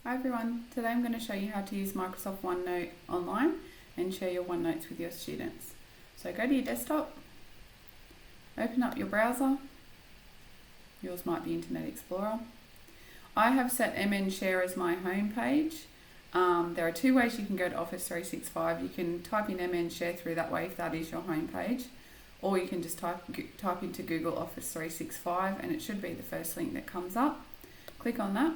Hi everyone, today I'm going to show you how to use Microsoft OneNote online and share your OneNotes with your students. So go to your desktop, open up your browser, yours might be Internet Explorer. I have set MN Share as my home page. There are two ways you can go to Office 365. You can type in MN Share through that way if that is your home page, or you can just type into Google Office 365 and it should be the first link that comes up. Click on that.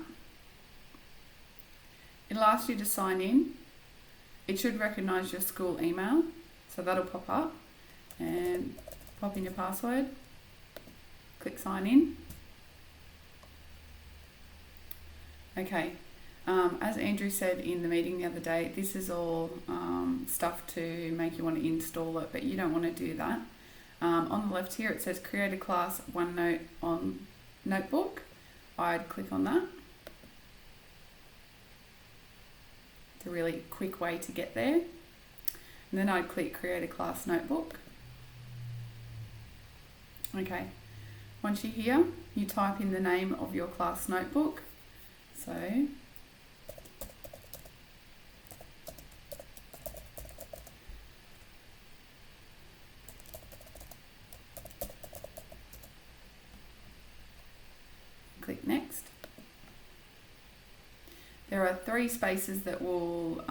It'll ask you to sign in. It should recognise your school email, so that'll pop up, and pop in your password, click sign in. Okay, as Andrew said in the meeting the other day, this is all stuff to make you want to install it, but you don't want to do that. On the left here it says create a class OneNote on notebook. I'd click on that. A really quick way to get there, and then I'd click create a class notebook. Okay, once you're here you type in the name of your class notebook, so click next. There are 3 spaces that will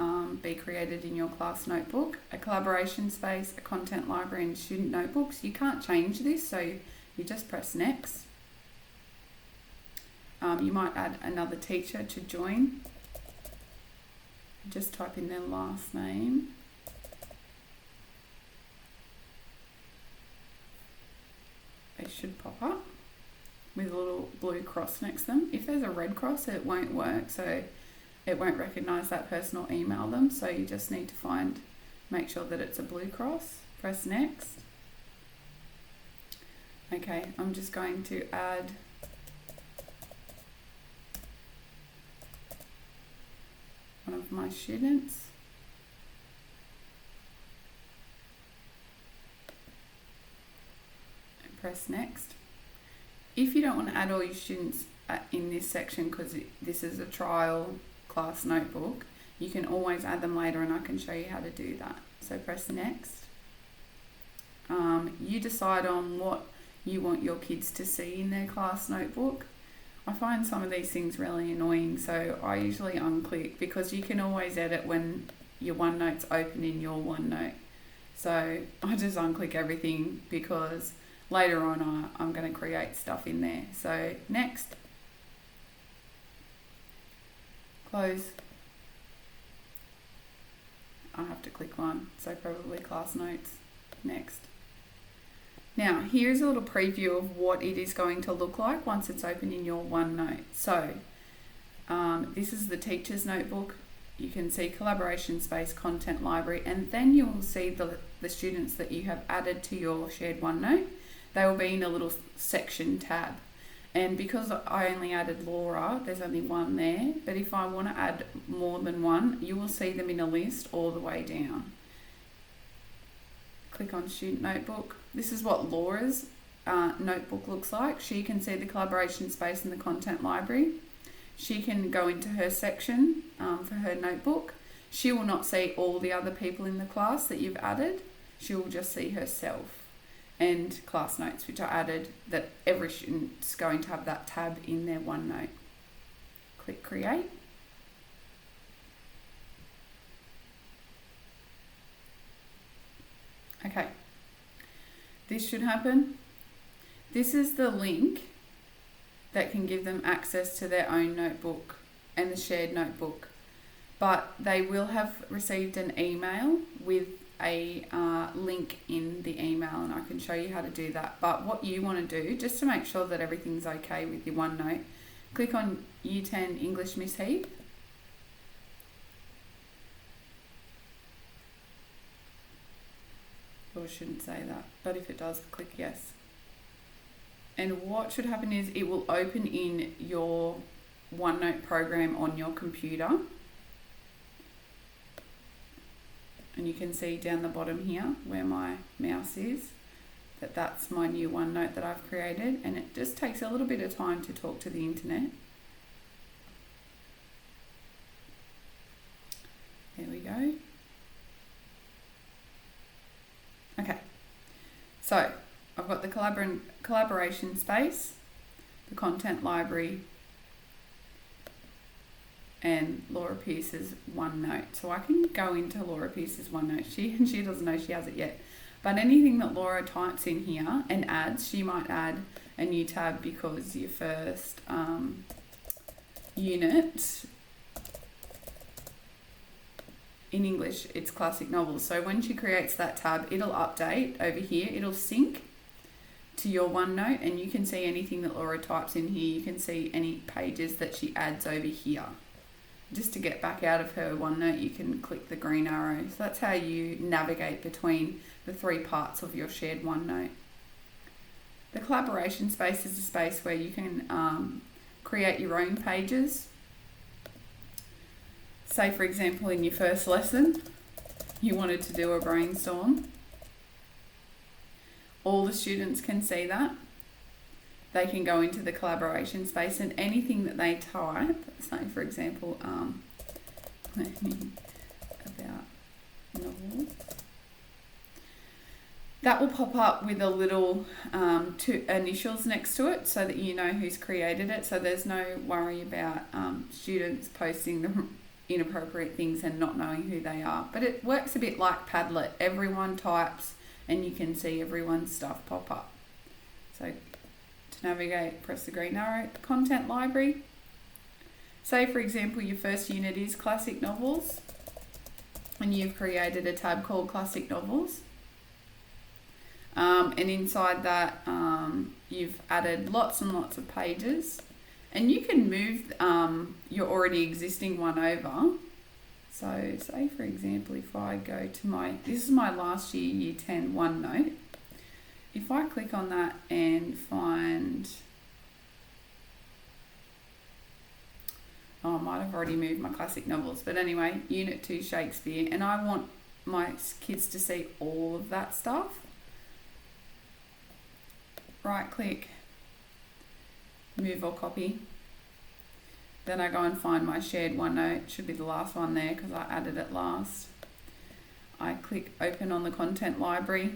be created in your class notebook: a collaboration space, a content library, and student notebooks. You can't change this, so you just press next. You might add another teacher to join. Just type in their last name. They should pop up with a little blue cross next to them. If there's a red cross, it won't work, so it won't recognise that person or email them, so you just need to make sure that it's a blue cross. Press next. Okay, I'm just going to add one of my students. And press next. If you don't want to add all your students in this section, because this is a trial class notebook, you can always add them later and I can show you how to do that. So press next. You decide on what you want your kids to see in their class notebook. I find some of these things really annoying, so I usually unclick, because you can always edit when your OneNote's open in your OneNote. So I just unclick everything, because later on I'm going to create stuff in there. So next. Close. I have to click one, so probably class notes. Next. Now here's a little preview of what it is going to look like once it's open in your OneNote. So this is the teacher's notebook. You can see collaboration space, content library, and then you will see the students that you have added to your shared OneNote. They will be in a little section tab. And because I only added Laura, there's only one there. But if I want to add more than one, you will see them in a list all the way down. Click on Student Notebook. This is what Laura's notebook looks like. She can see the collaboration space and the content library. She can go into her section for her notebook. She will not see all the other people in the class that you've added. She will just see herself. And class notes, which I added, that every student's going to have that tab in their OneNote. Click create. Okay, this should happen. This is the link that can give them access to their own notebook and the shared notebook, but they will have received an email with a link in the email, and I can show you how to do that. But what you want to do, just to make sure that everything's okay with your OneNote, click on U10 English Miss Heath. Or I shouldn't say that, but if it does, click yes. And what should happen is it will open in your OneNote program on your computer. And you can see down the bottom here where my mouse is that's my new OneNote that I've created, and it just takes a little bit of time to talk to the internet. So I've got the collaboration space, the content library, and Laura Pierce's OneNote. So I can go into Laura Pierce's OneNote. She doesn't know she has it yet. But anything that Laura types in here and adds, she might add a new tab because your first unit in English, it's classic novels. So when she creates that tab, it'll update over here. It'll sync to your OneNote, and you can see anything that Laura types in here. You can see any pages that she adds over here. Just to get back out of her OneNote, you can click the green arrow. So that's how you navigate between the three parts of your shared OneNote. The collaboration space is a space where you can create your own pages. Say, for example, in your first lesson, you wanted to do a brainstorm. All the students can see that. They can go into the collaboration space, and anything that they type, say for example, learning about novels, that will pop up with a little two initials next to it so that you know who's created it. So there's no worry about students posting the inappropriate things and not knowing who they are. But it works a bit like Padlet. Everyone types and you can see everyone's stuff pop up. So to navigate, press the green arrow. Content library. Say for example your first unit is classic novels and you've created a tab called classic novels. And inside that you've added lots and lots of pages, and you can move your already existing one over. So say for example if I go to this is my last year 10 OneNote. If I click on that and find, I might have already moved my classic novels, but anyway, Unit 2 Shakespeare, and I want my kids to see all of that stuff. Right click, move or copy. Then I go and find my shared OneNote. Should be the last one there because I added it last. I click open on the content library.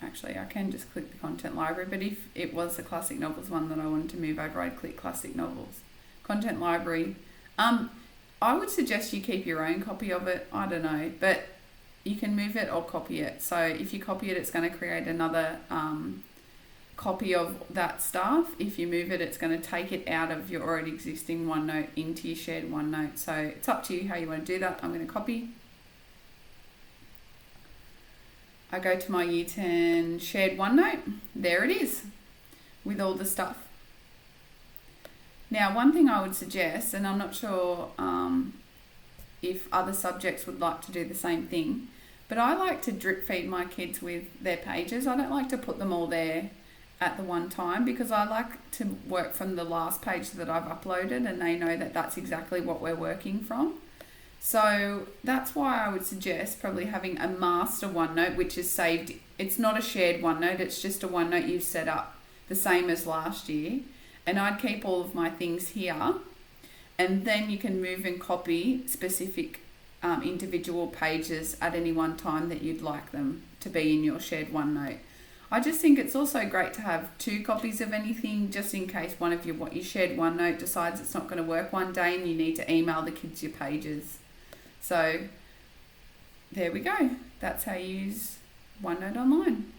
Actually, I can just click the content library, but if it was the classic novels one that I wanted to move over, I'd click classic novels. Content library. I would suggest you keep your own copy of it. I don't know, but you can move it or copy it. So if you copy it, it's going to create another copy of that stuff. If you move it, it's going to take it out of your already existing OneNote into your shared OneNote. So it's up to you how you want to do that. I'm going to copy. I go to my Year 10 shared OneNote. There it is with all the stuff. Now, one thing I would suggest, and I'm not sure if other subjects would like to do the same thing, but I like to drip feed my kids with their pages. I don't like to put them all there at the one time because I like to work from the last page that I've uploaded, and they know that that's exactly what we're working from. So that's why I would suggest probably having a master OneNote, which is saved. It's not a shared OneNote, it's just a OneNote you've set up the same as last year. And I'd keep all of my things here, and then you can move and copy specific individual pages at any one time that you'd like them to be in your shared OneNote. I just think it's also great to have 2 copies of anything, just in case one of your shared OneNote decides it's not going to work one day and you need to email the kids your pages. So there we go. That's how you use OneNote online.